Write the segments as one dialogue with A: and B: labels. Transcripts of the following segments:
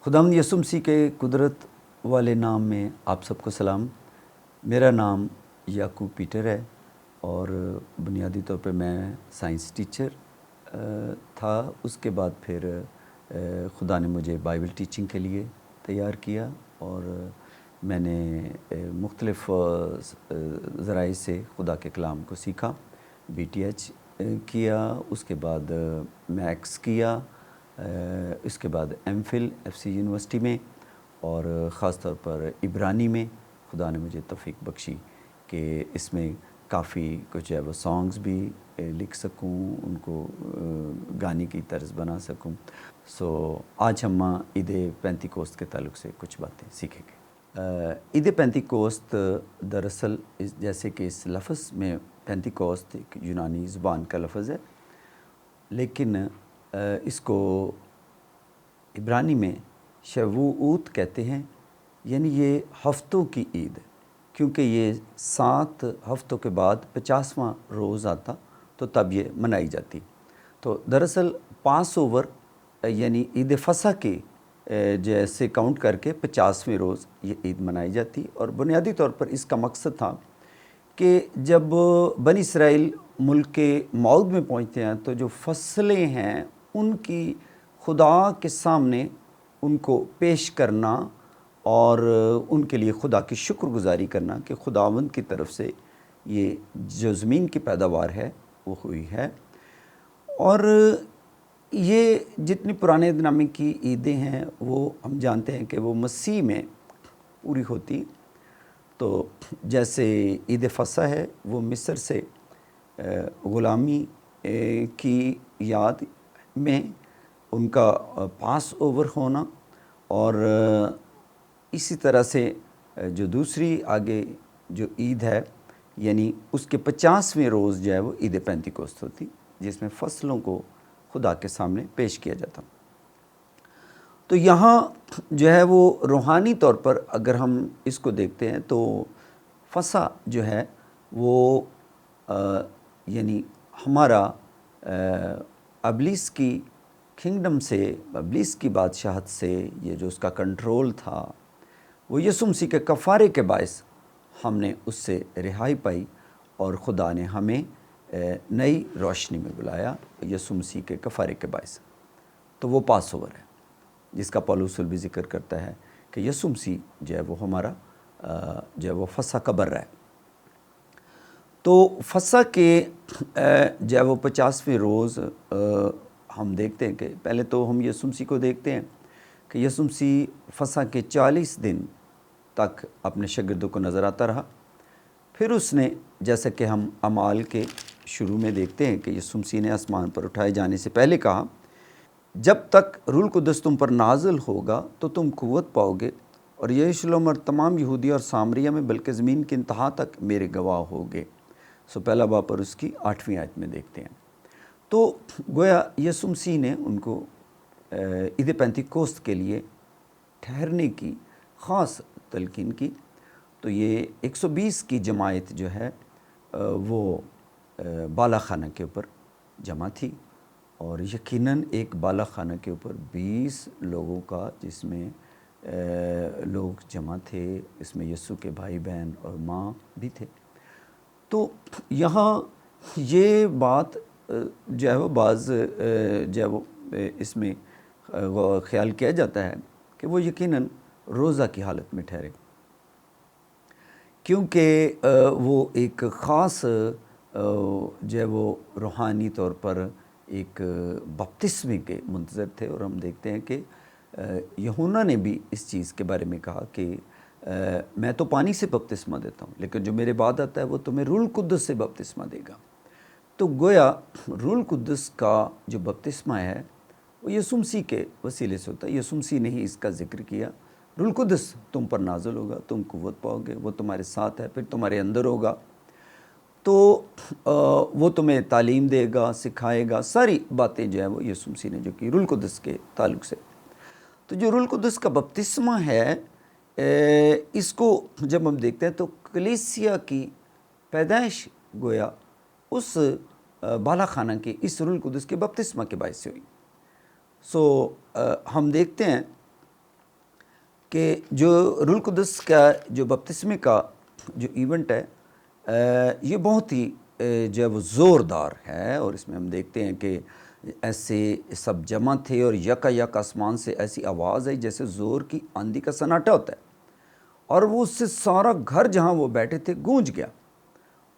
A: خداوند یسوع مسیح کے قدرت والے نام میں آپ سب کو سلام۔ میرا نام یعقوب پیٹر ہے اور بنیادی طور پہ میں سائنس ٹیچر تھا۔ اس کے بعد پھر خدا نے مجھے بائبل ٹیچنگ کے لیے تیار کیا اور میں نے مختلف ذرائع سے خدا کے کلام کو سیکھا۔ بی ٹی ایچ کیا، اس کے بعد میکس کیا، اس کے بعد M Phil F C university میں، اور خاص طور پر عبرانی میں خدا نے مجھے توفیق بخشی کہ اس میں کافی کچھ ہے وہ سانگز بھی لکھ سکوں، ان کو گانے کی طرز بنا سکوں۔ آج ہم عید پینتیکوست کے تعلق سے کچھ باتیں سیکھیں گے۔ عید پینتیکوست دراصل جیسے کہ اس لفظ میں پینتیکوست ایک یونانی زبان کا لفظ ہے، لیکن اس کو عبرانی میں شووعوت کہتے ہیں، یعنی یہ ہفتوں کی عید ہے، کیونکہ یہ 7 ہفتوں کے بعد 50واں روز آتا تو تب یہ منائی جاتی۔ تو دراصل پاس اوور یعنی عید فصح کے جیسے کاؤنٹ کر کے 50ویں روز یہ عید منائی جاتی، اور بنیادی طور پر اس کا مقصد تھا کہ جب بنی اسرائیل ملک کے موعود میں پہنچتے ہیں تو جو فصلیں ہیں ان کی خدا کے سامنے ان کو پیش کرنا اور ان کے لیے خدا کی شکر گزاری کرنا کہ خداوند کی طرف سے یہ جو زمین کی پیداوار ہے وہ ہوئی ہے۔ اور یہ جتنی پرانے نامے کی عیدیں ہیں وہ ہم جانتے ہیں کہ وہ مسیح میں پوری ہوتی۔ تو جیسے عید فصح ہے وہ مصر سے غلامی کی یاد میں ان کا پاس اوور ہونا، اور اسی طرح سے جو دوسری آگے جو عید ہے یعنی اس کے 50ویں روز جو ہے وہ عید پینتیکوست ہوتی، جس میں فصلوں کو خدا کے سامنے پیش کیا جاتا۔ تو یہاں جو ہے وہ روحانی طور پر اگر ہم اس کو دیکھتے ہیں تو فصح جو ہے وہ یعنی ہمارا ابلیس کی کنگڈم سے، ابلیس کی بادشاہت سے یہ جو اس کا کنٹرول تھا، وہ یسوع مسیح کے کفارے کے باعث ہم نے اس سے رہائی پائی، اور خدا نے ہمیں نئی روشنی میں بلایا یسوع مسیح کے کفارے کے باعث۔ تو وہ پاس اوور ہے جس کا پولس بھی ذکر کرتا ہے کہ یسوع مسیح جو ہے وہ ہمارا جو ہے وہ فصح کا برہ ہے۔ تو فصح کے جو ہے وہ 50ویں روز ہم دیکھتے ہیں کہ پہلے تو ہم یسوع مسیح کو دیکھتے ہیں کہ یسوع مسیح فصح کے 40 دن تک اپنے شاگردوں کو نظر آتا رہا۔ پھر اس نے، جیسا کہ ہم اعمال کے شروع میں دیکھتے ہیں کہ یسوع مسیح نے آسمان پر اٹھائے جانے سے پہلے کہا، جب تک روح القدس تم پر نازل ہوگا تو تم قوت پاؤ گے، اور یروشلم اور تمام یہودیہ اور سامریہ میں بلکہ زمین کی انتہا تک میرے گواہ ہوگے۔ پہلا باب اور اس کی 8ویں آیت میں دیکھتے ہیں۔ تو گویا یسوع مسیح نے ان کو عید پینتیکوست کے لیے ٹھہرنے کی خاص تلقین کی۔ تو یہ 120 کی جماعت جو ہے وہ بالا خانہ کے اوپر جمع تھی، اور یقیناً ایک بالا خانہ کے اوپر 20 لوگوں کا جس میں لوگ جمع تھے، اس میں یسوع کے بھائی بہن اور ماں بھی تھے۔ تو یہاں یہ بات جو ہے وہ بعض جو ہے وہ اس میں خیال کیا جاتا ہے کہ وہ یقیناً روزہ کی حالت میں ٹھہرے، کیونکہ وہ ایک خاص جو ہے وہ روحانی طور پر ایک بپتسمے کے منتظر تھے۔ اور ہم دیکھتے ہیں کہ یوحنا نے بھی اس چیز کے بارے میں کہا کہ میں تو پانی سے بپتسمہ دیتا ہوں، لیکن جو میرے بعد آتا ہے وہ تمہیں روح القدس سے بپتسمہ دے گا۔ تو گویا روح القدس کا جو بپتسمہ ہے وہ یسوع مسیح کے وسیلے سے ہوتا ہے۔ یسوع مسیح نے ہی اس کا ذکر کیا، روح القدس تم پر نازل ہوگا، تم قوت پاؤ گے، وہ تمہارے ساتھ ہے، پھر تمہارے اندر ہوگا، تو وہ تمہیں تعلیم دے گا، سکھائے گا، ساری باتیں جو ہیں وہ یسوع مسیح نے جو کی روح القدس کے تعلق سے۔ تو جو روح القدس کا بپتسمہ ہے، اس کو جب ہم دیکھتے ہیں تو کلیسیا کی پیدائش گویا اس بالا خانہ کے اس روح القدس کے بپتسمہ کے باعث سے ہوئی۔ ہم دیکھتے ہیں کہ جو روح القدس کا جو بپتسمے کا جو ایونٹ ہے یہ بہت ہی جو ہے وہ زوردار ہے، اور اس میں ہم دیکھتے ہیں کہ ایسے سب جمع تھے اور یکا یک آسمان سے ایسی آواز آئی جیسے زور کی آندھی کا سناٹا ہوتا ہے، اور وہ اس سے سارا گھر جہاں وہ بیٹھے تھے گونج گیا،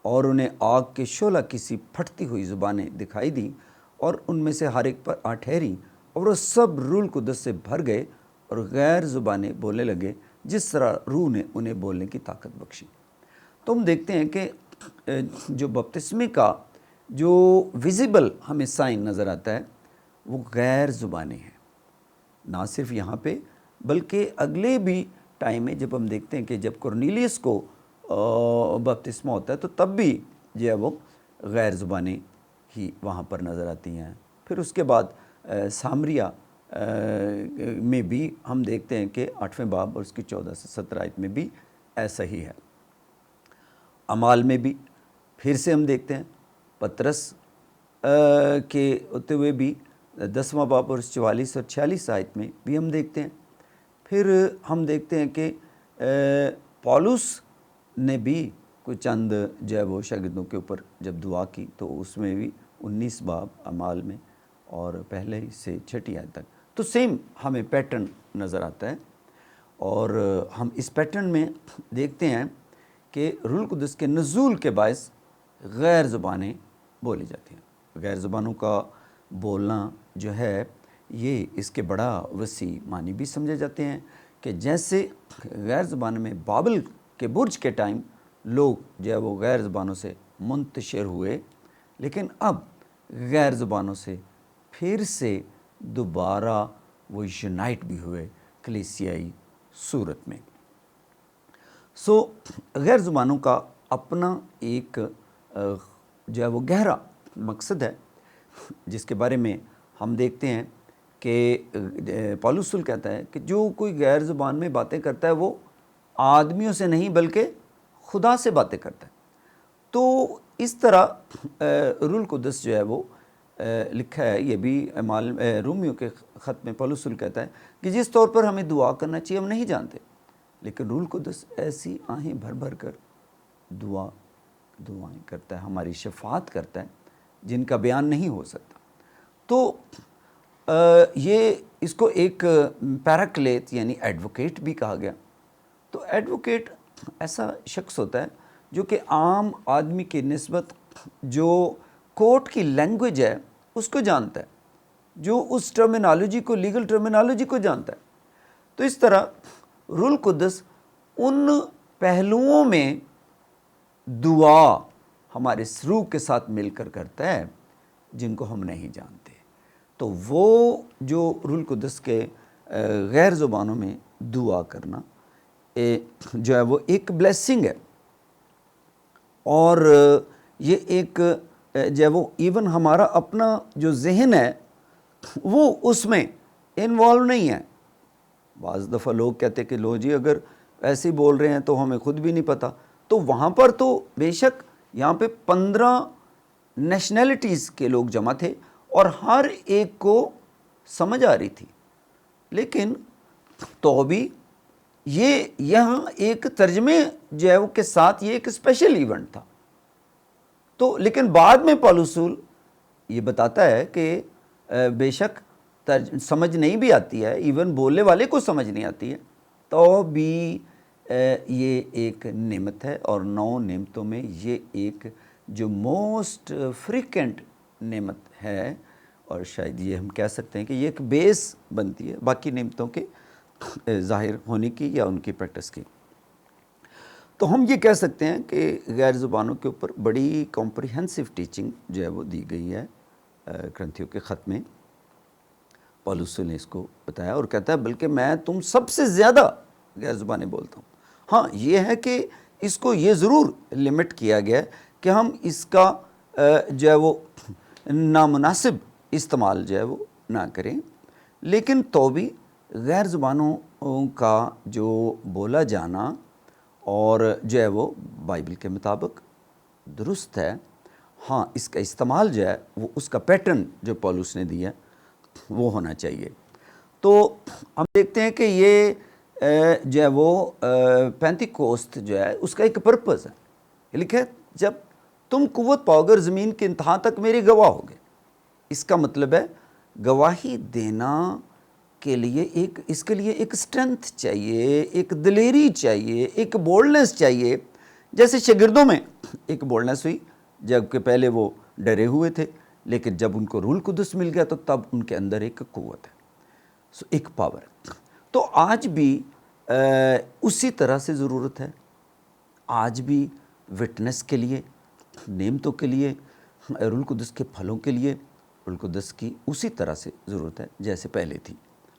A: اور انہیں آگ کے شعلہ کی سی پھٹتی ہوئی زبانیں دکھائی دیں، اور ان میں سے ہر ایک پر آ ٹھہری، اور وہ سب روح القدس سے بھر گئے اور غیر زبانیں بولنے لگے جس طرح روح نے انہیں بولنے کی طاقت بخشی۔ تو ہم دیکھتے ہیں کہ جو بپتسمے کا جو ویزیبل ہمیں سائن نظر آتا ہے وہ غیر زبانیں ہیں، نہ صرف یہاں پہ بلکہ اگلے بھی ٹائم میں جب ہم دیکھتے ہیں کہ جب کرنیلیس کو بپتسمہ ہوتا ہے تو تب بھی جو ہے وہ غیر زبانیں ہی وہاں پر نظر آتی ہیں۔ پھر اس کے بعد سامریہ میں بھی ہم دیکھتے ہیں کہ 8ویں باب اور اس کی 14 سے 17 آیت میں بھی ایسا ہی ہے۔ اعمال میں بھی پھر سے ہم دیکھتے ہیں پطرس کے ہوتے ہوئے بھی 10واں باب اور 44 اور 46 آیت میں بھی ہم دیکھتے ہیں۔ پھر ہم دیکھتے ہیں کہ پولس نے بھی کوئی چند جو ہے وہ شاگردوں کے اوپر جب دعا کی تو اس میں بھی 19 باب اعمال میں اور پہلے سے 6 آیت تک تو سیم ہمیں پیٹرن نظر آتا ہے، اور ہم اس پیٹرن میں دیکھتے ہیں کہ روح القدس کے نزول کے باعث غیر زبانیں بولی جاتی ہیں۔ غیر زبانوں کا بولنا جو ہے یہ اس کے بڑا وسیع معنی بھی سمجھے جاتے ہیں کہ جیسے غیر زبان میں بابل کے برج کے ٹائم لوگ جو ہے وہ غیر زبانوں سے منتشر ہوئے، لیکن اب غیر زبانوں سے پھر سے دوبارہ وہ یونائٹ بھی ہوئے کلیسیائی صورت میں۔ غیر زبانوں کا اپنا ایک جو ہے وہ گہرا مقصد ہے جس کے بارے میں ہم دیکھتے ہیں کہ پولس رسول کہتا ہے کہ جو کوئی غیر زبان میں باتیں کرتا ہے وہ آدمیوں سے نہیں بلکہ خدا سے باتیں کرتا ہے۔ تو اس طرح روح القدس جو ہے وہ لکھا ہے، یہ بھی رومیوں کے خط میں پولس رسول کہتا ہے کہ جس طور پر ہمیں دعا کرنا چاہیے ہم نہیں جانتے، لیکن روح القدس ایسی آہیں بھر بھر کر دعائیں کرتا ہے، ہماری شفاعت کرتا ہے جن کا بیان نہیں ہو سکتا۔ تو یہ اس کو ایک پیراکلیت یعنی ایڈوکیٹ بھی کہا گیا۔ تو ایڈوکیٹ ایسا شخص ہوتا ہے جو کہ عام آدمی کی نسبت جو کورٹ کی لینگویج ہے اس کو جانتا ہے، جو اس ٹرمینالوجی کو لیگل ٹرمینالوجی کو جانتا ہے۔ تو اس طرح روح القدس ان پہلوؤں میں دعا ہمارے روح کے ساتھ مل کر کرتا ہے جن کو ہم نہیں جانتے۔ تو وہ جو روح القدس کے غیر زبانوں میں دعا کرنا جو ہے وہ ایک بلیسنگ ہے، اور یہ ایک جو ہے وہ ایون ہمارا اپنا جو ذہن ہے وہ اس میں انوالو نہیں ہے۔ بعض دفعہ لوگ کہتے کہ لو جی اگر ایسے ہی بول رہے ہیں تو ہمیں خود بھی نہیں پتہ، تو وہاں پر تو بے شک یہاں پہ 15 نیشنلٹیز کے لوگ جمع تھے اور ہر ایک کو سمجھ آ رہی تھی، لیکن تو بھی یہ یہاں ایک ترجمے جو ہے وہ کے ساتھ یہ ایک اسپیشل ایونٹ تھا۔ تو لیکن بعد میں پولس رسول یہ بتاتا ہے کہ بے شک سمجھ نہیں بھی آتی ہے، ایون بولنے والے کو سمجھ نہیں آتی ہے، تو بھی یہ ایک نعمت ہے، اور 9 نعمتوں میں یہ ایک جو موسٹ فریکوینٹ نعمت ہے، اور شاید یہ ہم کہہ سکتے ہیں کہ یہ ایک بیس بنتی ہے باقی نعمتوں کے ظاہر ہونے کی یا ان کی پریکٹس کی۔ تو ہم یہ کہہ سکتے ہیں کہ غیر زبانوں کے اوپر بڑی کمپریہنسو ٹیچنگ جو ہے وہ دی گئی ہے کرنتھیوں کے خط میں۔ پولس رسول نے اس کو بتایا اور کہتا ہے بلکہ میں تم سب سے زیادہ غیر زبانیں بولتا ہوں۔ ہاں یہ ہے کہ اس کو یہ ضرور لمٹ کیا گیا ہے کہ ہم اس کا جو ہے وہ نامناسب استعمال جو ہے وہ نہ کریں، لیکن تو بھی غیر زبانوں کا جو بولا جانا اور جو ہے وہ بائبل کے مطابق درست ہے۔ ہاں اس کا استعمال جو ہے وہ اس کا پیٹرن جو پولس نے دیا وہ ہونا چاہیے۔ تو ہم دیکھتے ہیں کہ یہ جو ہے وہ پینتیکوست جو ہے اس کا ایک پرپز ہے، لکھا ہے جب تم قوت پاؤ گے زمین کے انتہا تک میرے گواہ ہوگے۔ اس کا مطلب ہے گواہی دینا کے لیے اس کے لیے ایک اسٹرینتھ چاہیے، ایک دلیری چاہیے، ایک بولڈنس چاہیے۔ جیسے شاگردوں میں ایک بولڈنس ہوئی جبکہ پہلے وہ ڈرے ہوئے تھے، لیکن جب ان کو روح القدس مل گیا تو تب ان کے اندر ایک قوت ہے، ایک پاور ہے۔ تو آج بھی اسی طرح سے ضرورت ہے، آج بھی وٹنس کے لیے، نعمتوں کے لیے، روح القدس کے پھلوں کے لیے روح القدس کی اسی طرح سے ضرورت ہے جیسے پہلے تھی۔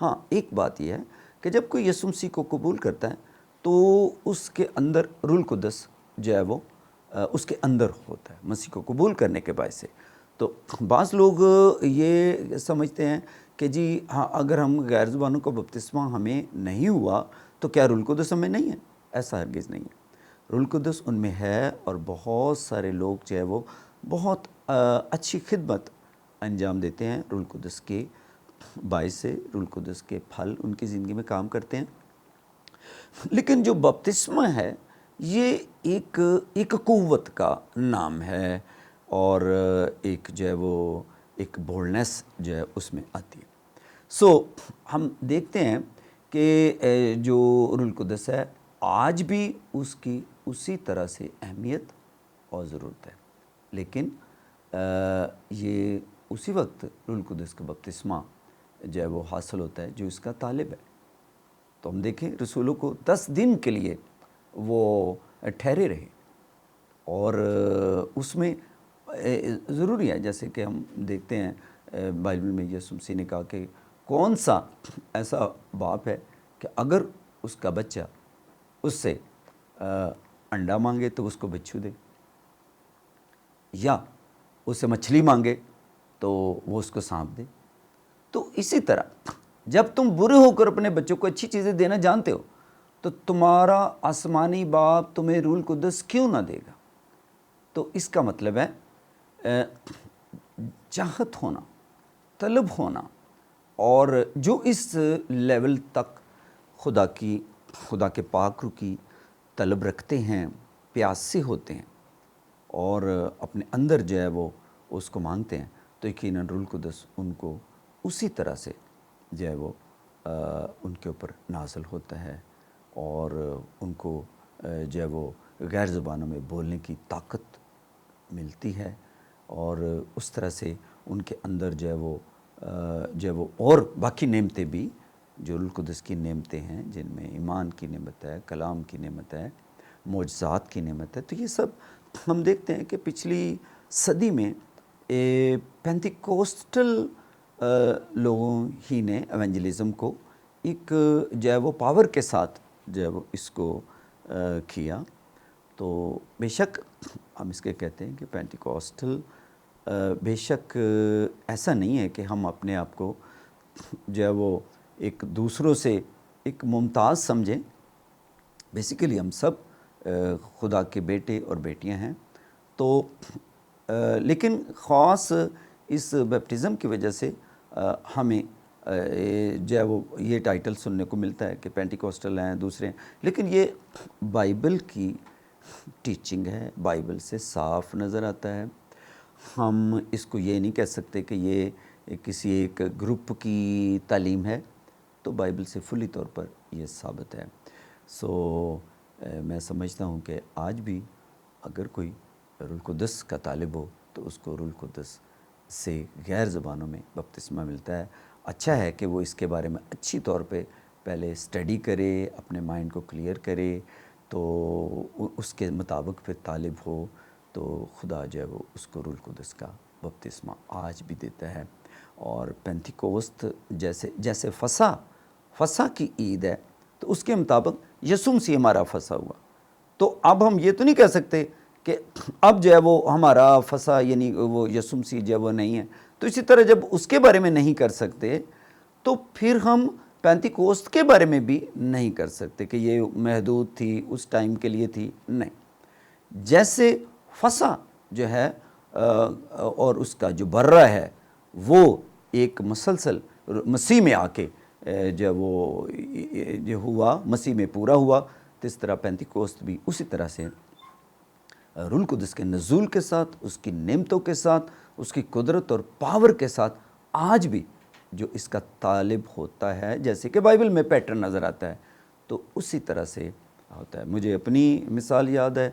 A: ہاں ایک بات یہ ہے کہ جب کوئی یسوع مسیح کو قبول کرتا ہے تو اس کے اندر روح القدس جو ہے وہ اس کے اندر ہوتا ہے مسیح کو قبول کرنے کے باعث سے۔ تو بعض لوگ یہ سمجھتے ہیں کہ جی ہاں اگر ہم غیر زبانوں کا بپتسمہ ہمیں نہیں ہوا تو کیا روح القدس ہمیں نہیں ہے؟ ایسا ہرگز نہیں ہے، روح القدس ان میں ہے، اور بہت سارے لوگ جو ہے وہ بہت اچھی خدمت انجام دیتے ہیں روح القدس کے باعث سے، روح القدس کے پھل ان کی زندگی میں کام کرتے ہیں۔ لیکن جو بپتسمہ ہے یہ ایک قوت کا نام ہے، اور ایک جو ہے وہ ایک بولڈنس جو ہے اس میں آتی ہے۔ ہم دیکھتے ہیں کہ جو روح القدس ہے آج بھی اس کی اسی طرح سے اہمیت اور ضرورت ہے، لیکن یہ اسی وقت روح القدس کا بپتسمہ جو ہے وہ حاصل ہوتا ہے جو اس کا طالب ہے۔ تو ہم دیکھیں رسولوں کو 10 دن کے لیے وہ ٹھہرے رہے، اور اس میں ضروری ہے جیسے کہ ہم دیکھتے ہیں بائبل میں یسوع مسیح نے کہا کہ کون سا ایسا باپ ہے کہ اگر اس کا بچہ اس سے انڈا مانگے تو اس کو بچھو دے، یا اس سے مچھلی مانگے تو وہ اس کو سانپ دے۔ تو اسی طرح جب تم برے ہو کر اپنے بچوں کو اچھی چیزیں دینا جانتے ہو تو تمہارا آسمانی باپ تمہیں روح القدس کیوں نہ دے گا؟ تو اس کا مطلب ہے چاہت ہونا، طلب ہونا، اور جو اس لیول تک خدا کے پاک روح کی طلب رکھتے ہیں، پیاسے ہوتے ہیں اور اپنے اندر جو ہے وہ اس کو مانگتے ہیں، تو یقیناً روح القدس ان کو اسی طرح سے جو ہے وہ ان کے اوپر نازل ہوتا ہے، اور ان کو جو ہے وہ غیر زبانوں میں بولنے کی طاقت ملتی ہے، اور اس طرح سے ان کے اندر جو ہے وہ اور باقی نعمتیں بھی جو روح القدس کی نعمتیں ہیں، جن میں ایمان کی نعمت ہے، کلام کی نعمت ہے، معجزات کی نعمت ہے۔ تو یہ سب ہم دیکھتے ہیں کہ پچھلی صدی میں پینتیکوسٹل لوگوں ہی نے ایونجلزم کو ایک جو ہے وہ پاور کے ساتھ جو ہے وہ اس کو کیا۔ تو بے شک ہم اس کے کہتے ہیں کہ پینتیکوسٹل بے شک ایسا نہیں ہے کہ ہم اپنے آپ کو جو ہے وہ ایک دوسروں سے ایک ممتاز سمجھیں۔ بیسیکلی ہم سب خدا کے بیٹے اور بیٹیاں ہیں، تو لیکن خاص اس بیپٹزم کی وجہ سے ہمیں جو ہے وہ یہ ٹائٹل سننے کو ملتا ہے کہ پینٹیکوسٹل ہیں، دوسرے ہیں، لیکن یہ بائبل کی ٹیچنگ ہے، بائبل سے صاف نظر آتا ہے۔ ہم اس کو یہ نہیں کہہ سکتے کہ یہ کسی ایک گروپ کی تعلیم ہے، تو بائبل سے فلی طور پر یہ ثابت ہے۔ میں سمجھتا ہوں کہ آج بھی اگر کوئی روح القدس کا طالب ہو تو اس کو روح القدس سے غیر زبانوں میں بپتسمہ ملتا ہے۔ اچھا ہے کہ وہ اس کے بارے میں اچھی طور پہ پہلے اسٹڈی کرے، اپنے مائنڈ کو کلیئر کرے، تو اس کے مطابق پھر طالب ہو تو خدا جو ہے وہ اس کو روح القدس کا بپتسمہ آج بھی دیتا ہے۔ اور پینتیکوست جیسے فسح کی عید ہے تو اس کے مطابق یسوع مسیح ہمارا فسح ہوا، تو اب ہم یہ تو نہیں کہہ سکتے کہ اب جو ہے وہ ہمارا فسح یعنی وہ یسوع مسیح جو ہے وہ نہیں ہے۔ تو اسی طرح جب اس کے بارے میں نہیں کر سکتے تو پھر ہم پینتیکوست کے بارے میں بھی نہیں کر سکتے کہ یہ محدود تھی، اس ٹائم کے لیے تھی، نہیں۔ جیسے فسح جو ہے اور اس کا جو برہ ہے وہ ایک مسلسل مسیح میں آ کے جو وہ جو ہوا مسیح میں پورا ہوا، تو اس طرح پینتیکوست بھی اسی طرح سے روح القدس کے نزول کے ساتھ، اس کی نعمتوں کے ساتھ، اس کی قدرت اور پاور کے ساتھ آج بھی جو اس کا طالب ہوتا ہے، جیسے کہ بائبل میں پیٹرن نظر آتا ہے، تو اسی طرح سے ہوتا ہے۔ مجھے اپنی مثال یاد ہے،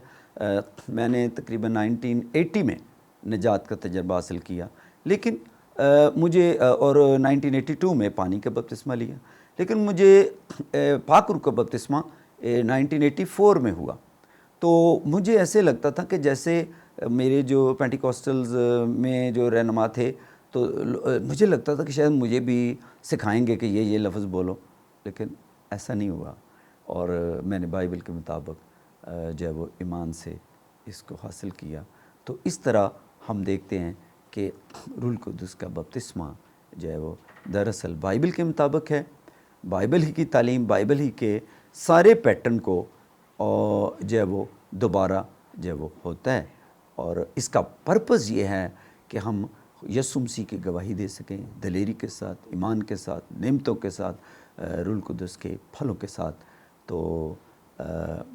A: میں نے تقریباً 1980 میں نجات کا تجربہ حاصل کیا، لیکن مجھے اور 1982 میں پانی کا بپتسمہ لیا، لیکن مجھے پاک روح کا بپتسمہ 1984 میں ہوا۔ تو مجھے ایسے لگتا تھا کہ جیسے میرے جو پینٹیکوسٹلز میں جو رہنما تھے، تو مجھے لگتا تھا کہ شاید مجھے بھی سکھائیں گے کہ یہ لفظ بولو، لیکن ایسا نہیں ہوا، اور میں نے بائبل کے مطابق جو ہے وہ ایمان سے اس کو حاصل کیا۔ تو اس طرح ہم دیکھتے ہیں کہ روح القدس کا بپتسمہ جو ہے وہ دراصل بائبل کے مطابق ہے، بائبل ہی کی تعلیم، بائبل ہی کے سارے پیٹرن کو اور جو ہے وہ دوبارہ جو ہے وہ ہوتا ہے، اور اس کا پرپس یہ ہے کہ ہم یسوع مسیح کی گواہی دے سکیں دلیری کے ساتھ، ایمان کے ساتھ، نعمتوں کے ساتھ، روح القدس کے پھلوں کے ساتھ۔ تو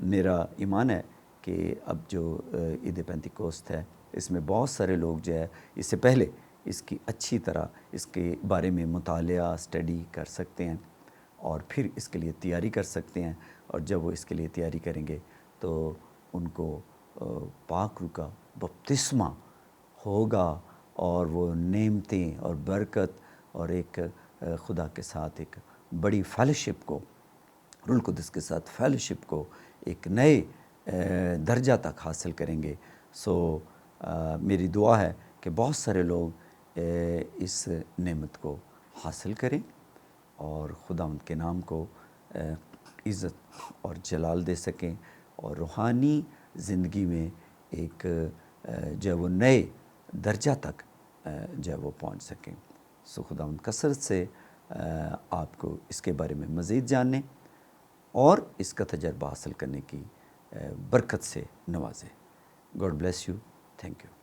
A: میرا ایمان ہے کہ اب جو عید پینتیکوست ہے، اس میں بہت سارے لوگ جو ہے اس سے پہلے اس کی اچھی طرح اس کے بارے میں مطالعہ اسٹڈی کر سکتے ہیں، اور پھر اس کے لیے تیاری کر سکتے ہیں، اور جب وہ اس کے لیے تیاری کریں گے تو ان کو پاک روح کا بپتسمہ ہوگا، اور وہ نعمتیں اور برکت اور ایک خدا کے ساتھ ایک بڑی فیلوشپ کو، روح القدس کے ساتھ فیلوشپ کو ایک نئے درجہ تک حاصل کریں گے۔ سو میری دعا ہے کہ بہت سارے لوگ اس نعمت کو حاصل کریں اور خدا ان کے نام کو عزت اور جلال دے سکیں، اور روحانی زندگی میں ایک جو ہے وہ نئے درجہ تک جو ہے وہ پہنچ سکیں۔ سو خدا ان کثرت سے آپ کو اس کے بارے میں مزید جاننے اور اس کا تجربہ حاصل کرنے کی برکت سے نوازے۔ God bless you, thank you.